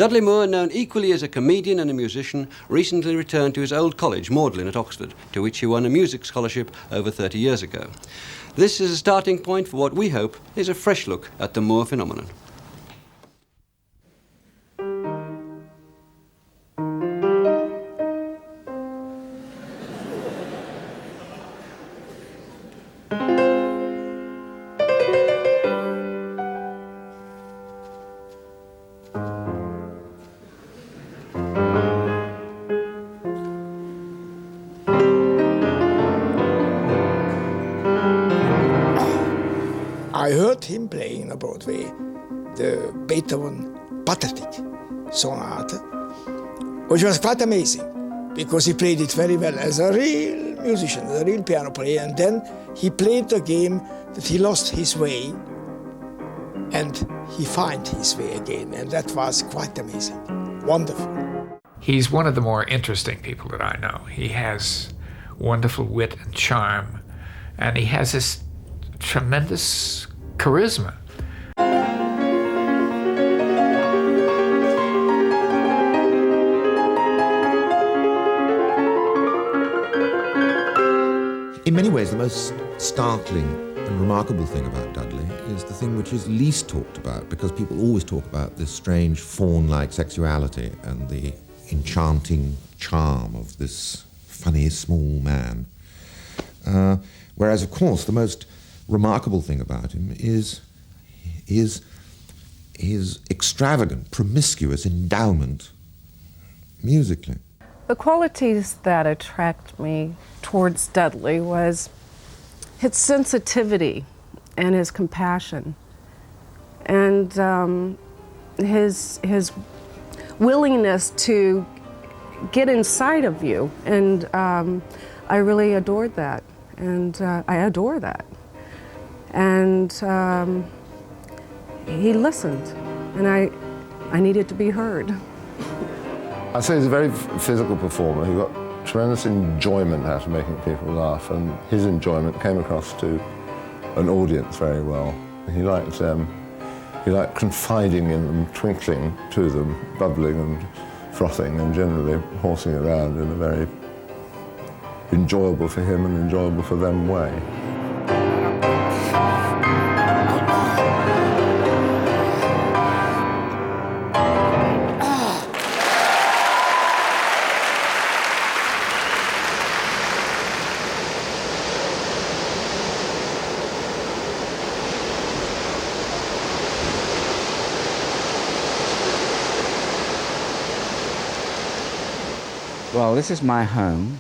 Dudley Moore, known equally as a comedian and a musician, recently returned to his old college, Magdalen at Oxford, to which he won a music scholarship over 30 years ago. This is a starting point for what we hope is a fresh look at the Moore phenomenon. I heard him playing on Broadway the Beethoven Pathetic Sonata, which was quite amazing because he played it very well as a real musician, as a real piano player, and then he played the game that he lost his way and he found his way again, and that was quite amazing, wonderful. He's one of the more interesting people that I know. He has wonderful wit and charm, and he has this tremendous charisma. In many ways, the most startling and remarkable thing about Dudley is the thing which is least talked about, because people always talk about this strange faun-like sexuality and the enchanting charm of this funny, small man. Whereas, of course, the most remarkable thing about him is his extravagant, promiscuous endowment musically. The qualities that attract me towards Dudley was his sensitivity and his compassion and his willingness to get inside of you, and I really adored that, and I adore that. And he listened, and I needed to be heard. I'd say he's a very physical performer. He got tremendous enjoyment out of making people laugh, and his enjoyment came across to an audience very well. He liked confiding in them, twinkling to them, bubbling and frothing, and generally horsing around in a very enjoyable for him and enjoyable for them way. Well, this is my home.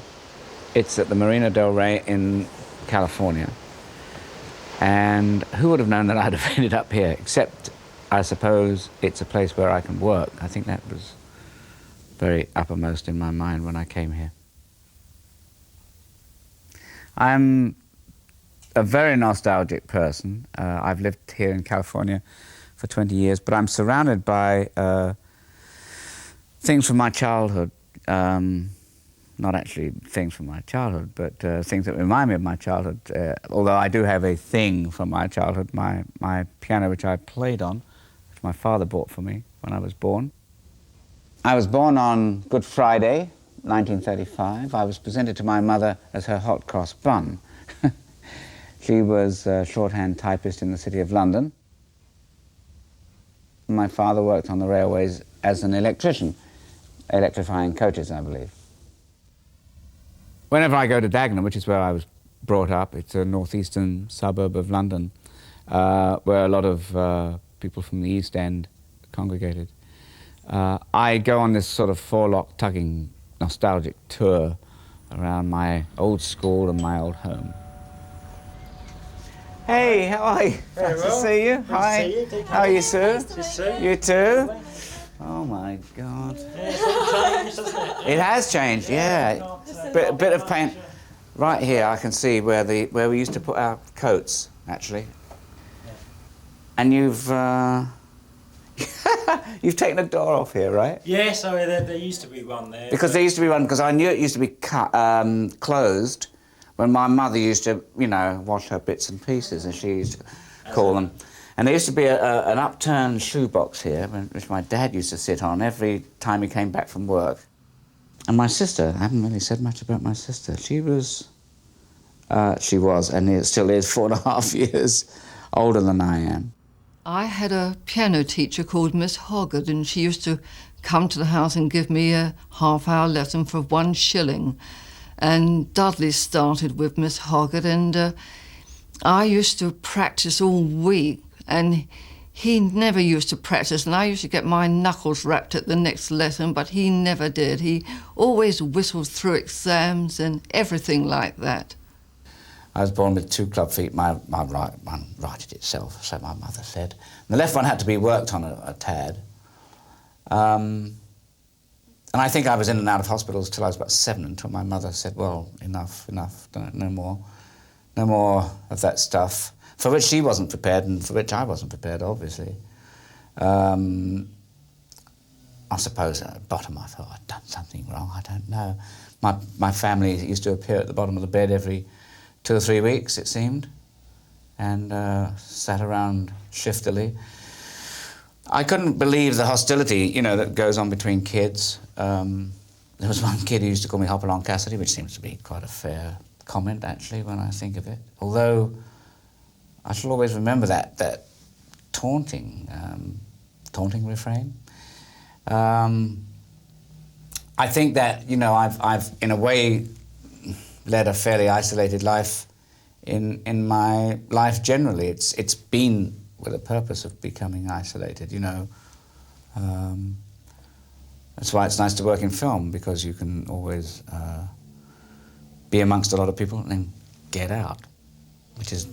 It's at the Marina del Rey in California. And who would have known that I'd have ended up here, except I suppose it's a place where I can work. I think that was very uppermost in my mind when I came here. I'm a very nostalgic person. I've lived here in California for 20 years, but I'm surrounded by things from my childhood. Not actually things from my childhood, but things that remind me of my childhood. Although I do have a thing from my childhood, my piano, which I played on, which my father bought for me when I was born. I was born on Good Friday, 1935. I was presented to my mother as her hot cross bun. She was a shorthand typist in the City of London. My father worked on the railways as an electrician, electrifying coaches, I believe. Whenever I go to Dagenham, which is where I was brought up, it's a northeastern suburb of London, where a lot of people from the East End congregated. I go on this sort of forelock tugging nostalgic tour around my old school and my old home. Hey, how are you? Very nice well. to see you. Nice Hi. to see you. How are you, sir? Nice to see you. You too? Oh my God. Yeah, it's all changed, hasn't it? It has changed, yeah. Bit of paint. Right here I can see where we used to put our coats, actually. Yeah. And you've you've taken a door off here, right? Yeah, so there used to be one there. Because there used to be one, because I knew it used to be closed when my mother used to, you know, wash her bits and pieces, as she used to call them. And there used to be an upturned shoebox here, which my dad used to sit on every time he came back from work. And my sister, I haven't really said much about my sister. She was, and it still is, 4.5 years older than I am. I had a piano teacher called Miss Hoggart, and she used to come to the house and give me a half-hour lesson for 1 shilling. And Dudley started with Miss Hoggart, and I used to practice all week, and he never used to practice, and I used to get my knuckles rapped at the next lesson, but he never did. He always whistled through exams and everything like that. I was born with 2 club feet. My right one righted itself, so my mother said. And the left one had to be worked on a tad. And I think I was in and out of hospitals till I was about 7, until my mother said, well, enough, no more of that stuff, for which she wasn't prepared and for which I wasn't prepared, obviously. I suppose at the bottom I thought I'd done something wrong, I don't know. My family used to appear at the bottom of the bed every 2 or 3 weeks, it seemed, and sat around shiftily. I couldn't believe the hostility, you know, that goes on between kids. There was one kid who used to call me Hopalong Cassidy, which seems to be quite a fair comment, actually, when I think of it. Although I shall always remember that taunting refrain. I think that, you know, I've in a way led a fairly isolated life in my life generally. It's been with a purpose of becoming isolated, you know. That's why it's nice to work in film, because you can always be amongst a lot of people and then get out, which is,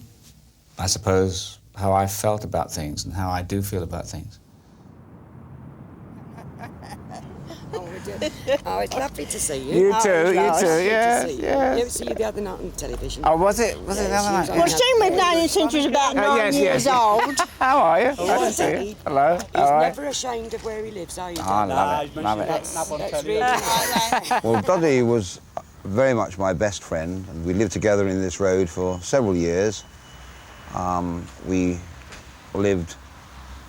I suppose, how I felt about things and how I do feel about things. Oh, it's lovely to see you. You too, yeah. You see you the other night on television. Oh, was it the other night? Well, soon we've known you since you was about 9 years old. How are you? Nice to see you. Hello. He's never ashamed of where he lives, are you? Oh, I love it. That's really nice. Well, Dudley was very much my best friend, and we lived together in this road for several years. We lived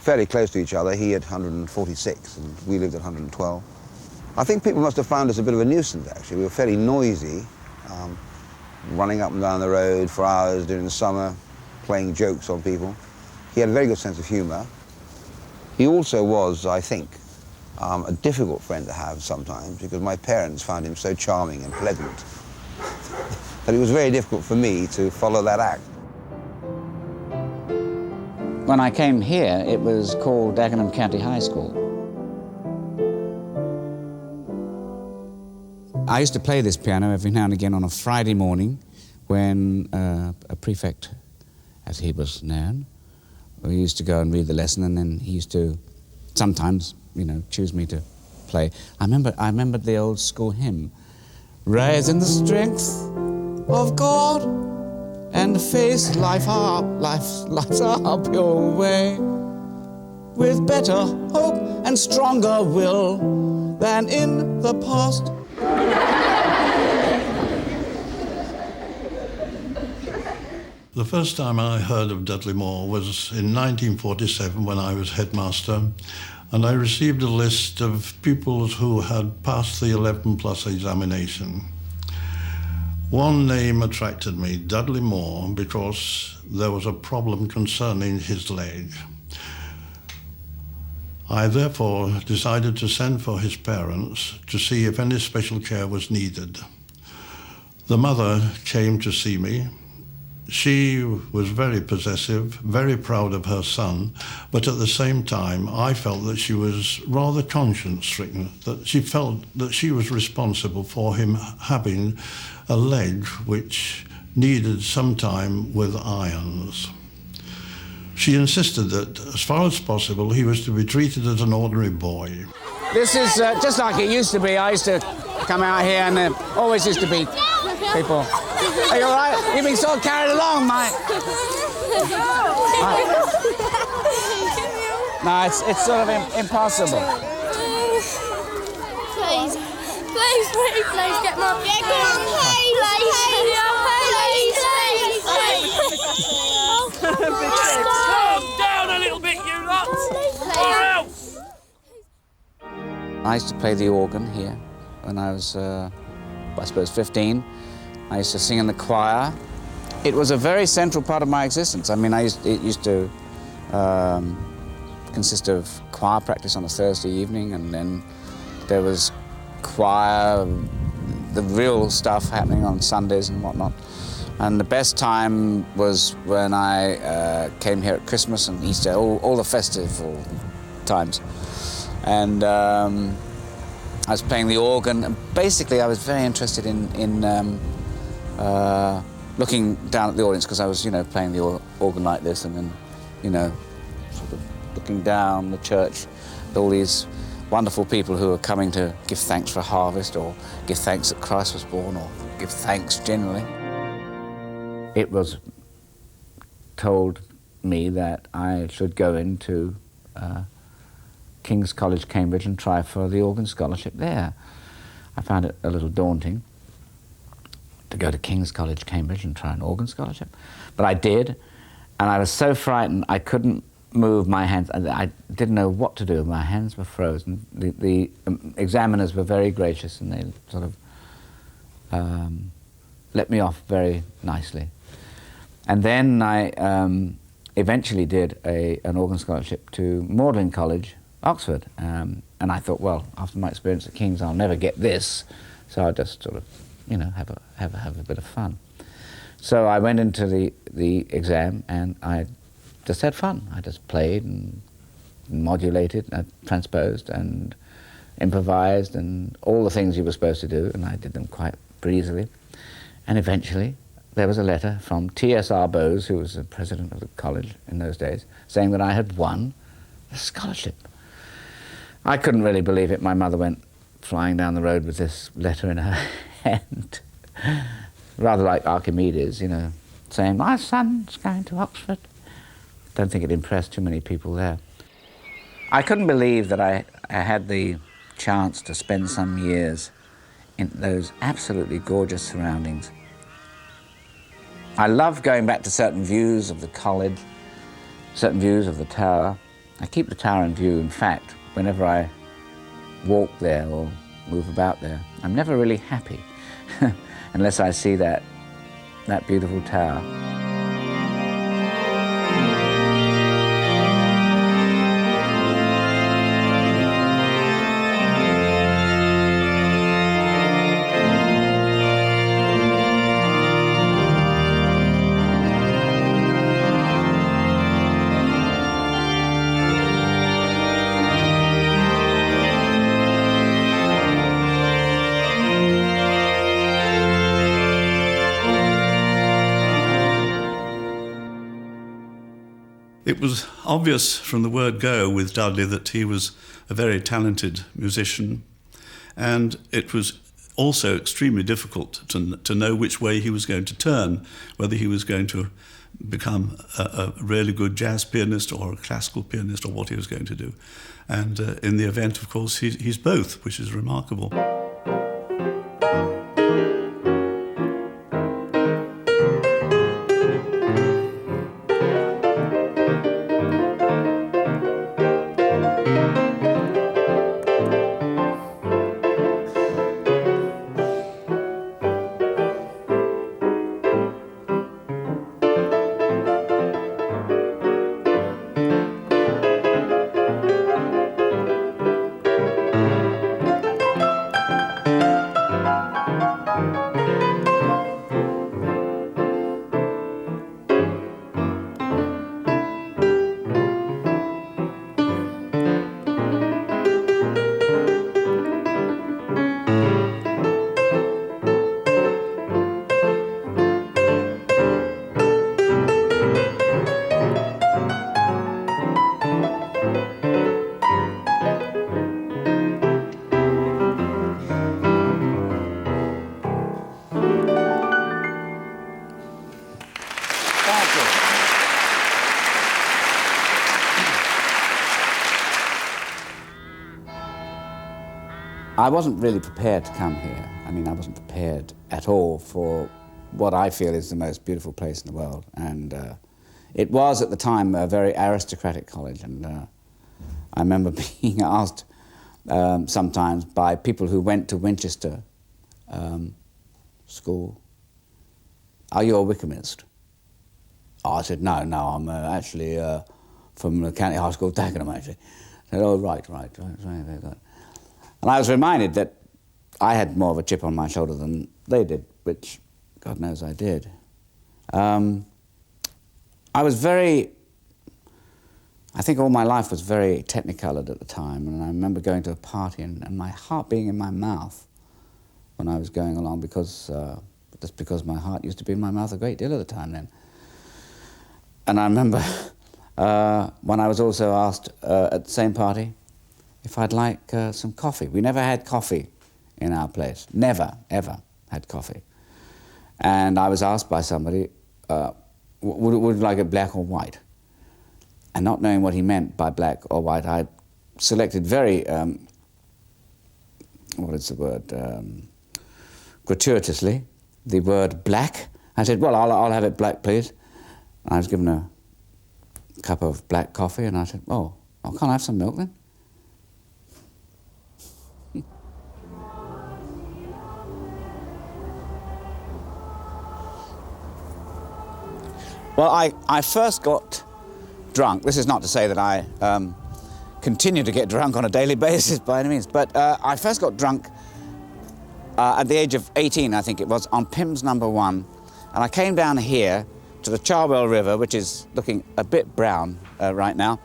fairly close to each other. He had 146 and we lived at 112. I think people must have found us a bit of a nuisance, actually. We were fairly noisy, running up and down the road for hours during the summer, playing jokes on people. He had a very good sense of humour. He also was, I think, a difficult friend to have sometimes, because my parents found him so charming and pleasant that it was very difficult for me to follow that act. When I came here, it was called Dagenham County High School. I used to play this piano every now and again on a Friday morning when a prefect, as he was known, we used to go and read the lesson, and then he used to sometimes, you know, choose me to play. I remembered the old school hymn, "Rise in the strength of God and face life's up your way, with better hope and stronger will than in the past." The first time I heard of Dudley Moore was in 1947 when I was headmaster, and I received a list of pupils who had passed the 11+ examination. One name attracted me, Dudley Moore, because there was a problem concerning his leg. I therefore decided to send for his parents to see if any special care was needed. The mother came to see me. She was very possessive, very proud of her son, but at the same time, I felt that she was rather conscience-stricken, that she felt that she was responsible for him having a leg which needed some time with irons. She insisted that, as far as possible, he was to be treated as an ordinary boy. This is just like it used to be. I used to come out here and there always used to be people. Are you all right? You've been sort of carried along, mate. No, it's sort of impossible. Please, get my... Yeah, go on, please. Calm down, I used to play the organ here when I was, I suppose, 15. I used to sing in the choir. It was a very central part of my existence. I mean, it used to consist of choir practice on a Thursday evening, and then there was choir, the real stuff happening on Sundays and whatnot. And the best time was when I came here at Christmas and Easter, all the festival times. And I was playing the organ, and basically I was very interested in looking down at the audience, because I was, you know, playing the organ like this, and then, you know, sort of looking down the church at all these wonderful people who are coming to give thanks for a harvest, or give thanks that Christ was born, or give thanks generally. It was told me that I should go into King's College, Cambridge, and try for the organ scholarship there. I found it a little daunting to go to King's College, Cambridge, and try an organ scholarship, but I did, and I was so frightened I couldn't move my hands. I didn't know what to do. My hands were frozen. The examiners were very gracious, and they sort of let me off very nicely. And then I eventually did an organ scholarship to Magdalen College, Oxford, and I thought, well, after my experience at King's, I'll never get this, so I'll just sort of, you know, have a bit of fun. So I went into the exam, and I just had fun. I just played and modulated, and transposed and improvised, and all the things you were supposed to do, and I did them quite breezily. And eventually there was a letter from T.S.R. Bowes, who was the president of the college in those days, saying that I had won a scholarship. I couldn't really believe it. My mother went flying down the road with this letter in her hand, rather like Archimedes, you know, saying, my son's going to Oxford. Don't think it impressed too many people there. I couldn't believe that I had the chance to spend some years in those absolutely gorgeous surroundings. I love going back to certain views of the college, certain views of the tower. I keep the tower in view. In fact, whenever I walk there or move about there, I'm never really happy unless I see that beautiful tower. It was obvious from the word go with Dudley that he was a very talented musician, and it was also extremely difficult to know which way he was going to turn, whether he was going to become a really good jazz pianist or a classical pianist, or what he was going to do. And in the event, of course, he's both, which is remarkable. I wasn't really prepared to come here. I mean, I wasn't prepared at all for what I feel is the most beautiful place in the world. And it was, at the time, a very aristocratic college. And I remember being asked sometimes by people who went to Winchester School. Are you a Wykehamist? Oh, I said, no, I'm actually from the County High School, Dagenham, actually. I said, oh, right, very good. And I was reminded that I had more of a chip on my shoulder than they did, which God knows I did. I think all my life was very technicolored at the time, and I remember going to a party and my heart being in my mouth when I was going along, because just because my heart used to be in my mouth a great deal of the time then. And I remember when I was also asked at the same party if I'd like some coffee. We never had coffee in our place, never, ever had coffee. And I was asked by somebody, would you like it black or white? And not knowing what he meant by black or white, I selected very, what is the word, gratuitously, the word black. I said, well, I'll have it black, please. And I was given a cup of black coffee, and I said, oh, can't I have some milk then? Well, I first got drunk. This is not to say that I continue to get drunk on a daily basis by any means, but I first got drunk at the age of 18, I think it was, on Pimm's No. 1, and I came down here to the Charwell River, which is looking a bit brown right now,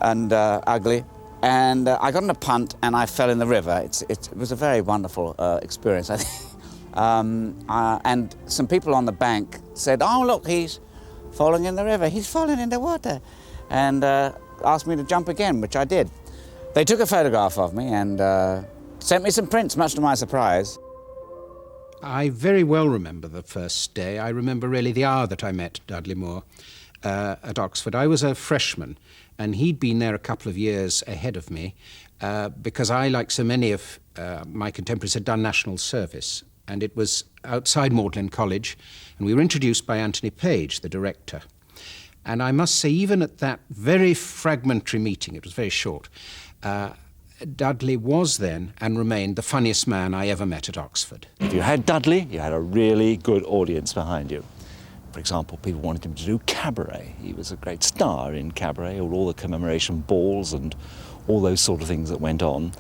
and ugly, and I got in a punt and I fell in the river. It was a very wonderful experience, I think. And some people on the bank said, oh, look, he's falling in the river, he's falling in the water, and asked me to jump again, which I did. They took a photograph of me and sent me some prints, much to my surprise. I very well remember the first day. I remember really the hour that I met Dudley Moore at Oxford. I was a freshman, and he'd been there a couple of years ahead of me because I, like so many of my contemporaries, had done national service. And it was outside Magdalen College, and we were introduced by Anthony Page, the director. And I must say, even at that very fragmentary meeting, it was very short, Dudley was then and remained the funniest man I ever met at Oxford. If you had Dudley, you had a really good audience behind you. For example, people wanted him to do cabaret. He was a great star in cabaret, all the commemoration balls and all those sort of things that went on.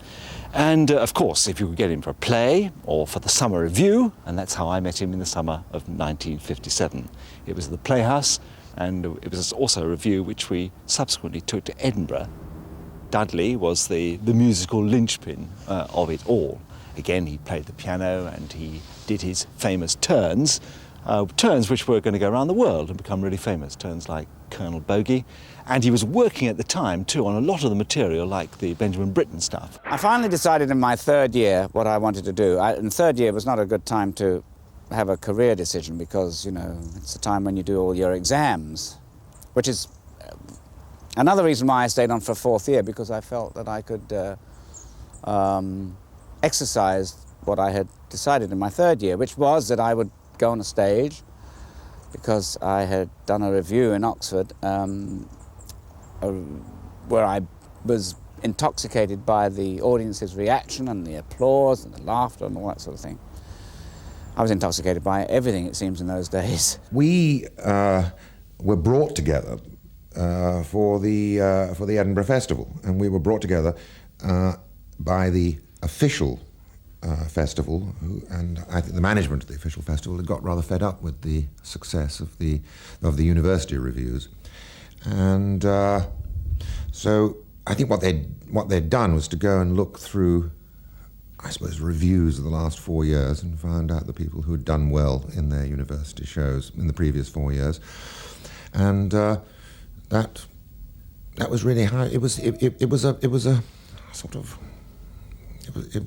And, of course, if you could get him for a play or for the summer review, and that's how I met him in the summer of 1957. It was at the Playhouse, and it was also a review which we subsequently took to Edinburgh. Dudley was the musical linchpin of it all. Again, he played the piano and he did his famous turns, turns which were going to go around the world and become really famous, turns like Colonel Bogey. And he was working at the time, too, on a lot of the material, like the Benjamin Britten stuff. I finally decided in my third year what I wanted to do. And third year was not a good time to have a career decision because, you know, it's the time when you do all your exams, which is another reason why I stayed on for a fourth year, because I felt that I could exercise what I had decided in my third year, which was that I would go on a stage, because I had done a review in Oxford where I was intoxicated by the audience's reaction and the applause and the laughter and all that sort of thing. I was intoxicated by everything, it seems, in those days. We were brought together for the Edinburgh Festival, and we were brought together by the official festival, and I think the management of the official festival had got rather fed up with the success of the university reviews, and so I think what they'd done was to go and look through, I suppose, reviews of the last 4 years and found out the people who had done well in their university shows in the previous 4 years, and that was really how it was a sort of it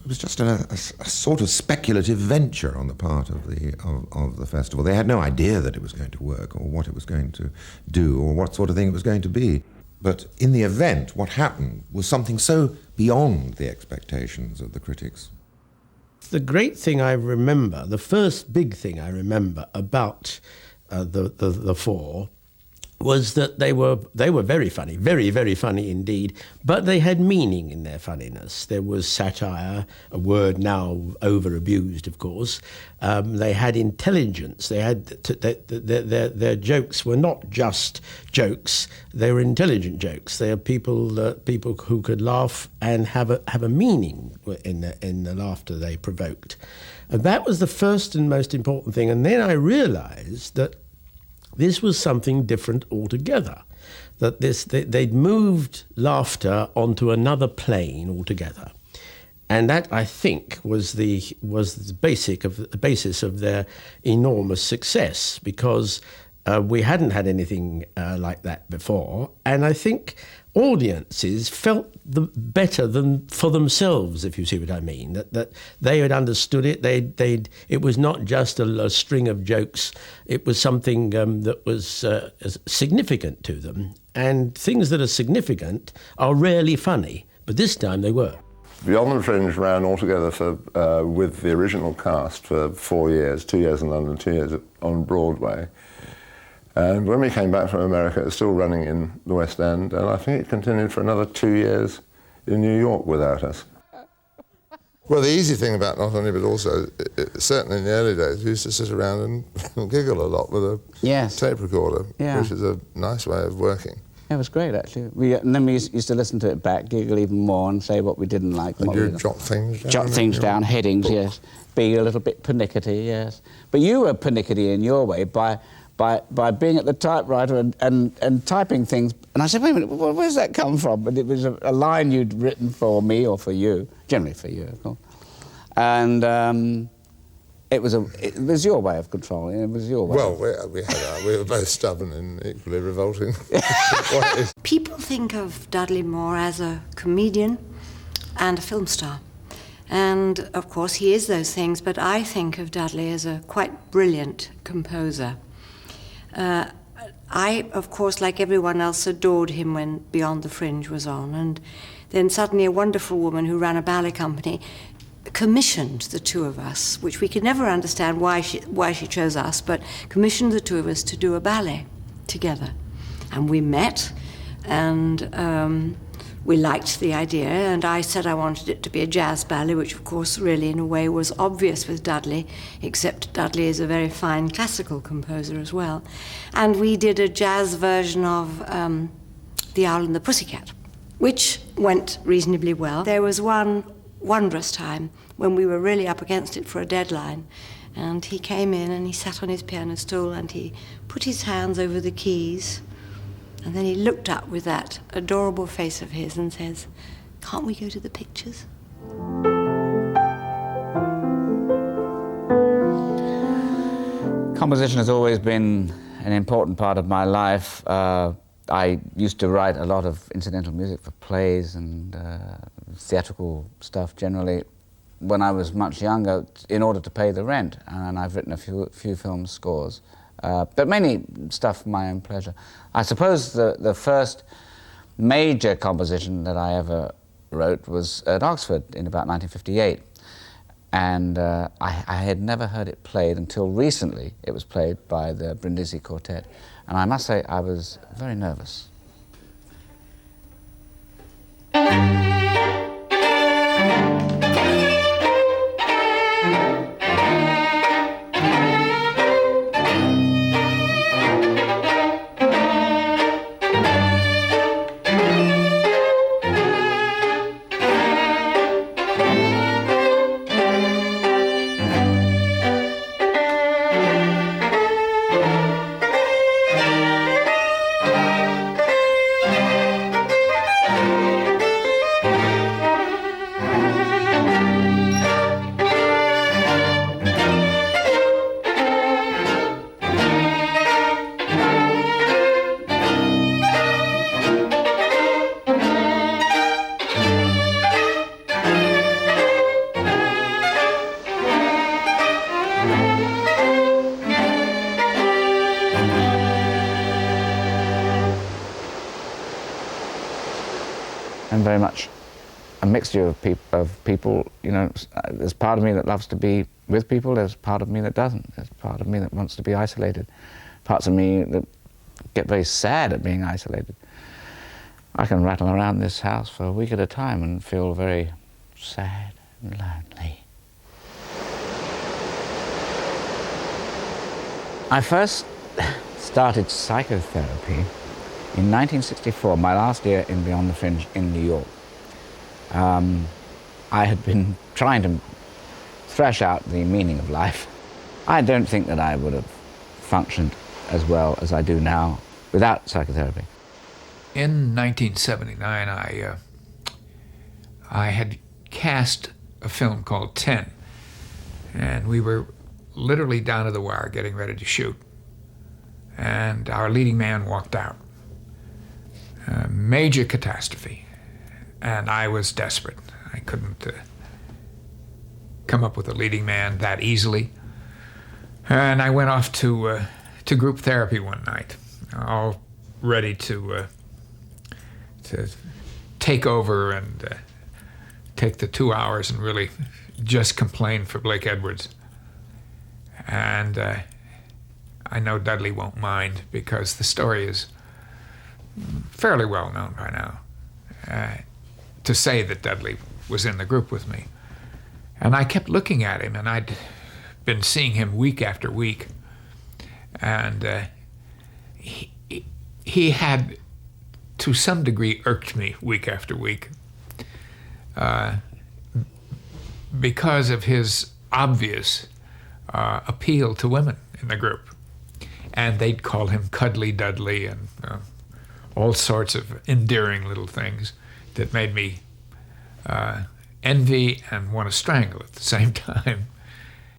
was just a sort of speculative venture on the part of the festival. They had no idea that it was going to work or what it was going to do or what sort of thing it was going to be. But in the event, what happened was something so beyond the expectations of the critics. The great thing I remember, the first big thing I remember about the four, was that they were very funny, very, very funny indeed, but they had meaning in their funniness. There was satire, a word now over-abused, of course. They had intelligence. They had their jokes were not just jokes; they were intelligent jokes. They are people who could laugh and have a meaning in the laughter they provoked, and that was the first and most important thing. And then I realised that this was something different altogether, that they'd moved laughter onto another plane altogether. And that, I think, was the basis of their enormous success, because we hadn't had anything like that before. And I think audiences felt better than for themselves, if you see what I mean. That they had understood it. It was not just a string of jokes. It was something that was significant to them. And things that are significant are rarely funny, but this time they were. Beyond the Fringe ran altogether with the original cast for 4 years, 2 years in London, 2 years on Broadway. And when we came back from America, it was still running in the West End, and I think it continued for another 2 years in New York without us. Well, the easy thing about Not Only, but also, certainly in the early days, we used to sit around and giggle a lot with a tape recorder, which is a nice way of working. Yeah, it was great, actually. And then we used to listen to it back, giggle even more, and say what we didn't like. And you jot things down? Jot things down, headings, yes. Be a little bit pernickety, yes. But you were pernickety in your way by being at the typewriter and typing things. And I said, wait a minute, where's that come from? And it was a line you'd written for me or for you, generally for you, of course. And it was your way of controlling. It was your way. Well, we were both stubborn in equally revolting ways. People think of Dudley Moore as a comedian and a film star. And, of course, he is those things, but I think of Dudley as a quite brilliant composer. I, of course, like everyone else, adored him when Beyond the Fringe was on, and then suddenly a wonderful woman who ran a ballet company commissioned the two of us, which we could never understand why she chose us, but commissioned the two of us to do a ballet together. And we met, and we liked the idea, and I said I wanted it to be a jazz ballet, which of course really in a way was obvious with Dudley, except Dudley is a very fine classical composer as well. And we did a jazz version of The Owl and the Pussycat, which went reasonably well. There was one wondrous time when we were really up against it for a deadline, and he came in and he sat on his piano stool and he put his hands over the keys, and then he looked up with that adorable face of his and says, "Can't we go to the pictures?" Composition has always been an important part of my life. I used to write a lot of incidental music for plays and theatrical stuff generally when I was much younger in order to pay the rent, and I've written a few film scores. But mainly stuff for my own pleasure. I suppose the first major composition that I ever wrote was at Oxford in about 1958. And I had never heard it played until recently. It was played by the Brindisi Quartet. And I must say I was very nervous. And very much a mixture of people, you know. There's part of me that loves to be with people, there's part of me that doesn't. There's part of me that wants to be isolated. Parts of me that get very sad at being isolated. I can rattle around this house for a week at a time and feel very sad and lonely. I first started psychotherapy in 1964, my last year in Beyond the Fringe in New York. I had been trying to thrash out the meaning of life. I don't think that I would have functioned as well as I do now without psychotherapy. In 1979, I had cast a film called 10, and we were literally down to the wire getting ready to shoot. And our leading man walked out. A major catastrophe. And I was desperate. I couldn't come up with a leading man that easily. And I went off to group therapy one night, all ready to take over and take the 2 hours and really just complain for Blake Edwards. And I know Dudley won't mind because the story is fairly well known by now, to say that Dudley was in the group with me. And I kept looking at him, and I'd been seeing him week after week. And he had, to some degree, irked me week after week because of his obvious appeal to women in the group. And they'd call him Cuddly Dudley and all sorts of endearing little things that made me envy and want to strangle at the same time.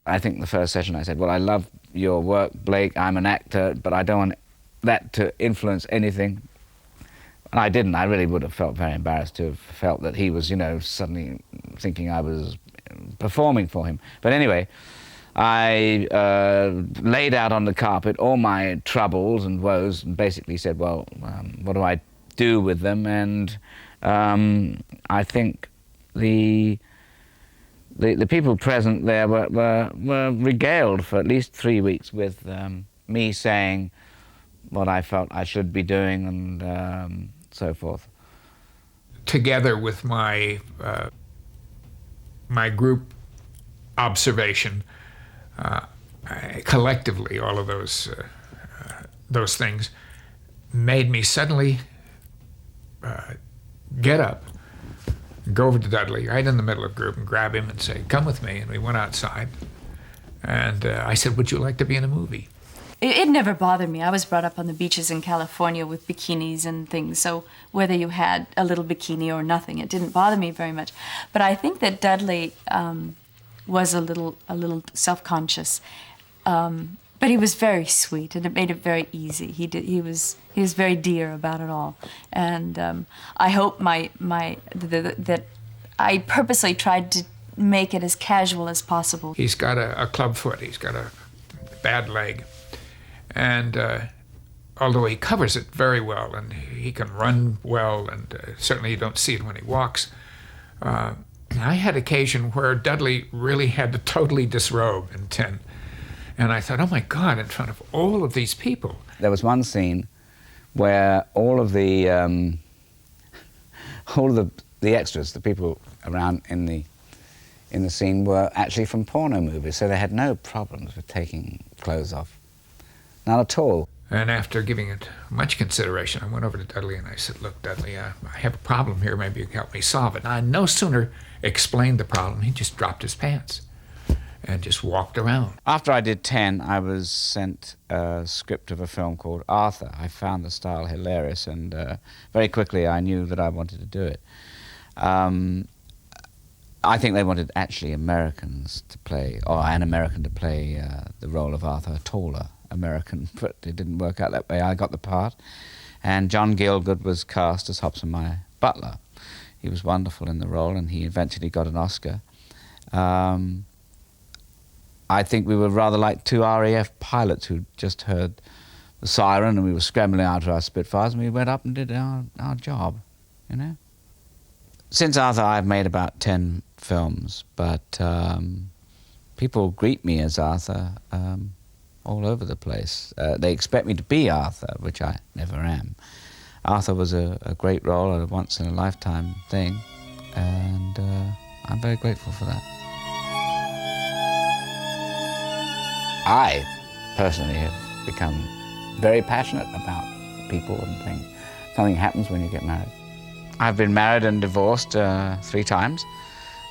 I think the first session I said, well, I love your work, Blake, I'm an actor, but I don't want that to influence anything. And I didn't. I really would have felt very embarrassed to have felt that he was, you know, suddenly thinking I was performing for him. But anyway, I laid out on the carpet all my troubles and woes and basically said, well, what do I do with them? And I think the people present there were regaled for at least 3 weeks with me saying what I felt I should be doing and so forth. Together with my my group observation, collectively, all of those things made me suddenly get up, go over to Dudley right in the middle of the group and grab him and say, come with me. And we went outside. And I said, would you like to be in a movie? It never bothered me. I was brought up on the beaches in California with bikinis and things, so whether you had a little bikini or nothing, it didn't bother me very much. But I think that Dudley was a little self-conscious, but he was very sweet, and it made it very easy. He was very dear about it all, and I hope that I purposely tried to make it as casual as possible. He's got a club foot. He's got a bad leg. And although he covers it very well, and he can run well, and certainly you don't see it when he walks, I had occasion where Dudley really had to totally disrobe in 10. And I thought, oh my God, in front of all of these people. There was one scene where all of the extras, the people around in the scene, were actually from porno movies, so they had no problems with taking clothes off. Not at all. And after giving it much consideration, I went over to Dudley and I said, look, Dudley, I have a problem here. Maybe you can help me solve it. And I no sooner explained the problem, he just dropped his pants and just walked around. After I did 10, I was sent a script of a film called Arthur. I found the style hilarious, and very quickly I knew that I wanted to do it. I think they wanted actually Americans to play, or an American to play the role of Arthur, a taller American, but it didn't work out that way. I got the part, and John Gielgud was cast as Hobson, my butler. He was wonderful in the role, and he eventually got an Oscar. I think we were rather like two RAF pilots who just heard the siren, and we were scrambling out of our Spitfires, and we went up and did our job, you know. Since Arthur, I've made about 10 films, but people greet me as Arthur all over the place. They expect me to be Arthur, which I never am. Arthur was a great role, a once-in-a-lifetime thing, and I'm very grateful for that. I, personally, have become very passionate about people and things. Something happens when you get married. I've been married and divorced 3 times,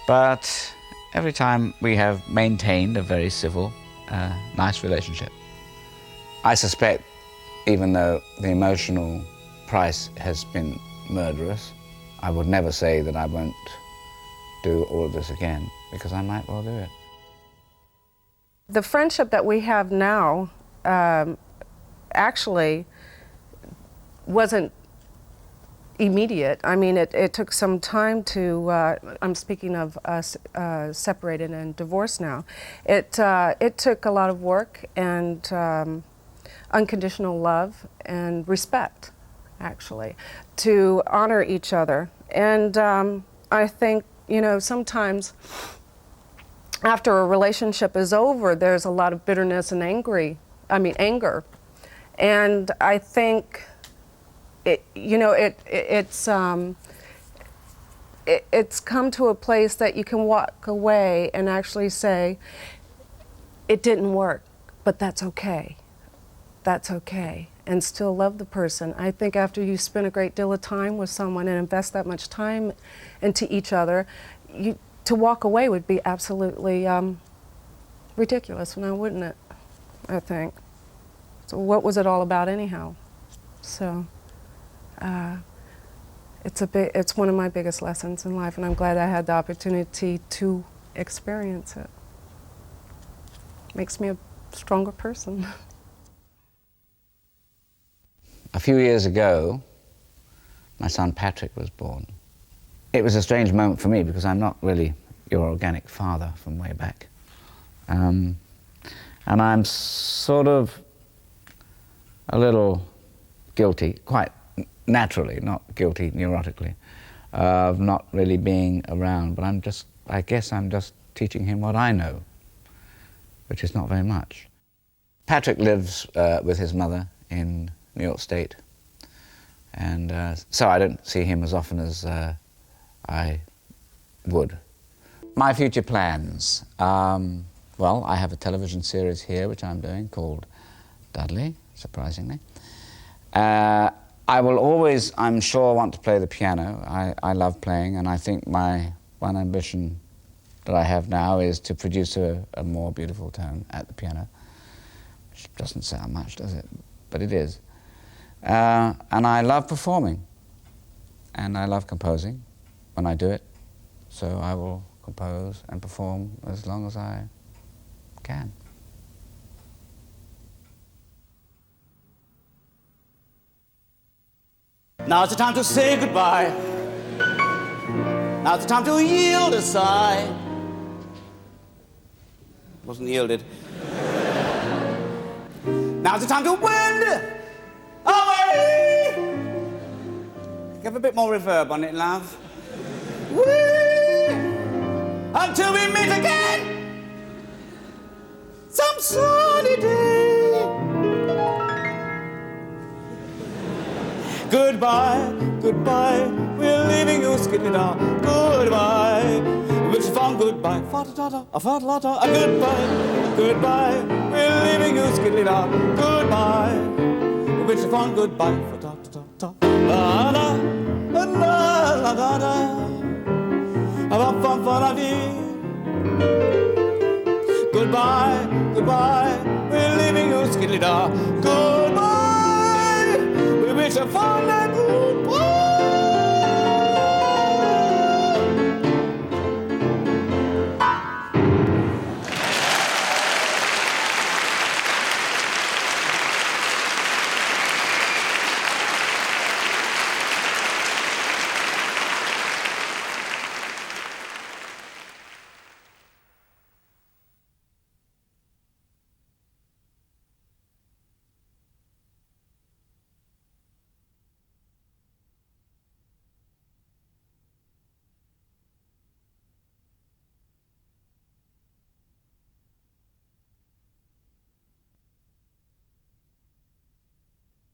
but every time we have maintained a very civil, nice relationship. I suspect, even though the emotional price has been murderous, I would never say that I won't do all of this again, because I might well do it. The friendship that we have now actually wasn't immediate. I mean, it took some time to, I'm speaking of us separated and divorced now. It took a lot of work and unconditional love and respect, actually, to honor each other. And I think, you know, sometimes after a relationship is over, there's a lot of bitterness and anger. And I think, it's come to a place that you can walk away and actually say, it didn't work, but that's okay. That's okay. And still love the person. I think after you spend a great deal of time with someone and invest that much time into each other, to walk away would be absolutely ridiculous, now wouldn't it? I think. So what was it all about anyhow? So it's one of my biggest lessons in life, and I'm glad I had the opportunity to experience it. Makes me a stronger person. A few years ago, my son Patrick was born. It was a strange moment for me because I'm not really your organic father from way back. And I'm sort of a little guilty, quite naturally, not guilty neurotically, of not really being around. But I guess I'm just teaching him what I know, which is not very much. Patrick lives with his mother in New York State. And so I don't see him as often as I would. My future plans. Well, I have a television series here which I'm doing called Dudley, surprisingly. I will always, I'm sure, want to play the piano. I love playing, and I think my one ambition that I have now is to produce a more beautiful tone at the piano, which doesn't sound much, does it? But it is. And I love performing, and I love composing when I do it, so I will compose and perform as long as I can. Now's the time to say goodbye. Now's the time to yield aside. Wasn't yielded. Now's the time to win away. Give a bit more reverb on it, love. Whee! Until we meet again some sunny day. Goodbye, goodbye, we're leaving you skidly-da. Goodbye, which is fun, goodbye. Fa-da-da-da, fa-da-da-da, goodbye, goodbye, we're leaving you skidly-da. Goodbye, which is fun, goodbye. Fa-da-da-da-da, la-da, la-la-la-da-da, fa-fa-fa-da-dee. Goodbye, goodbye, we're leaving you skidly-da. Goodbye. It's a fun and good